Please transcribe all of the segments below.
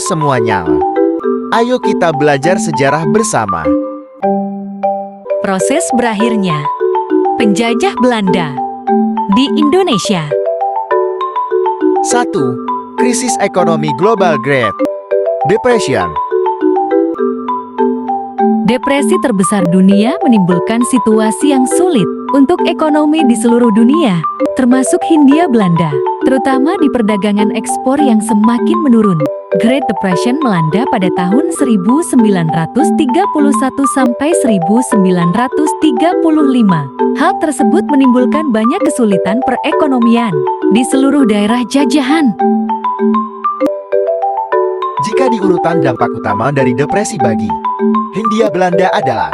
semuanya. Ayo kita belajar sejarah bersama. Proses berakhirnya penjajah Belanda di Indonesia. 1. Krisis ekonomi global Great Depression. Depresi terbesar dunia menimbulkan situasi yang sulit untuk ekonomi di seluruh dunia, termasuk Hindia Belanda, terutama di perdagangan ekspor yang semakin menurun. Great Depression melanda pada tahun 1931 sampai 1935. Hal tersebut menimbulkan banyak kesulitan perekonomian di seluruh daerah jajahan. Jika diurutan dampak utama dari depresi bagi Hindia Belanda adalah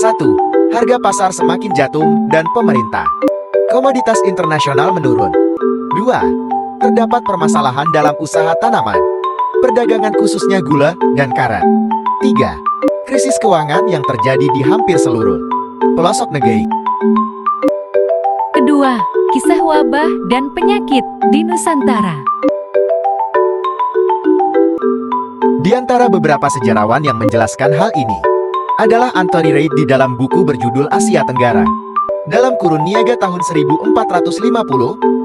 1. Harga pasar semakin jatuh dan pemerintah komoditas internasional menurun. 2. Terdapat permasalahan dalam usaha tanaman perdagangan khususnya gula dan karet. 3. Krisis keuangan yang terjadi di hampir seluruh pelosok negeri. Kedua, kisah wabah dan penyakit di Nusantara. Di antara beberapa sejarawan yang menjelaskan hal ini adalah Anthony Reid di dalam buku berjudul Asia Tenggara. Dalam kurun niaga tahun 1450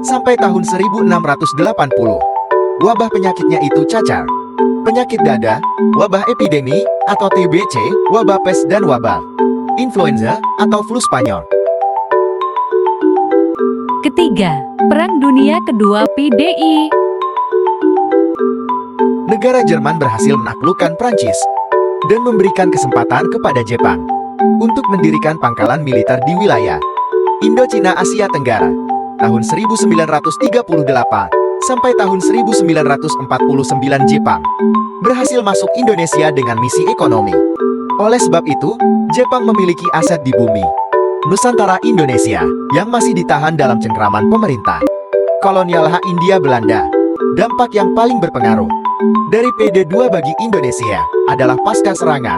sampai tahun 1680. Wabah penyakitnya itu cacar, penyakit dada, wabah epidemi atau TBC, wabah pes dan wabah influenza atau flu Spanyol. Ketiga, Perang Dunia Kedua PDI. Negara Jerman berhasil menaklukkan Prancis dan memberikan kesempatan kepada Jepang untuk mendirikan pangkalan militer di wilayah Indochina Asia Tenggara tahun 1938 sampai tahun 1949. Jepang berhasil masuk Indonesia dengan misi ekonomi. Oleh sebab itu, Jepang memiliki aset di bumi Nusantara Indonesia yang masih ditahan dalam cengkraman pemerintah kolonial Hindia Belanda. Dampak yang paling berpengaruh dari PD2 bagi Indonesia adalah pasca serangan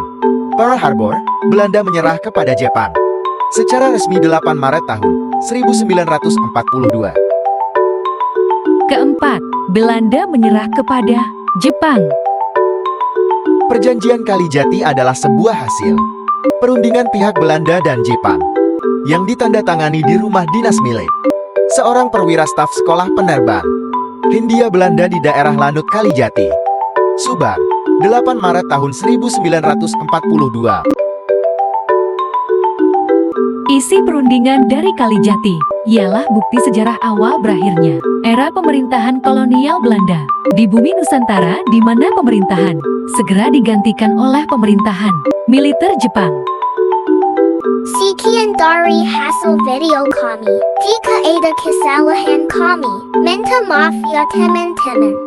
Pearl Harbor, Belanda menyerah kepada Jepang secara resmi 8 Maret tahun 1942. Keempat, Belanda menyerah kepada Jepang. Perjanjian Kalijati adalah sebuah hasil perundingan pihak Belanda dan Jepang yang ditandatangani di rumah dinas milik seorang perwira staf sekolah penerbang Hindia Belanda di daerah Lanut Kalijati, Subang, 8 Maret tahun 1942. Isi perundingan dari Kalijati ialah bukti sejarah awal berakhirnya era pemerintahan kolonial Belanda di bumi Nusantara, di mana pemerintahan segera digantikan oleh pemerintahan militer Jepang. Sekian dari hasil video kami. Jika ada kesalahan kami, minta maaf ya teman-teman.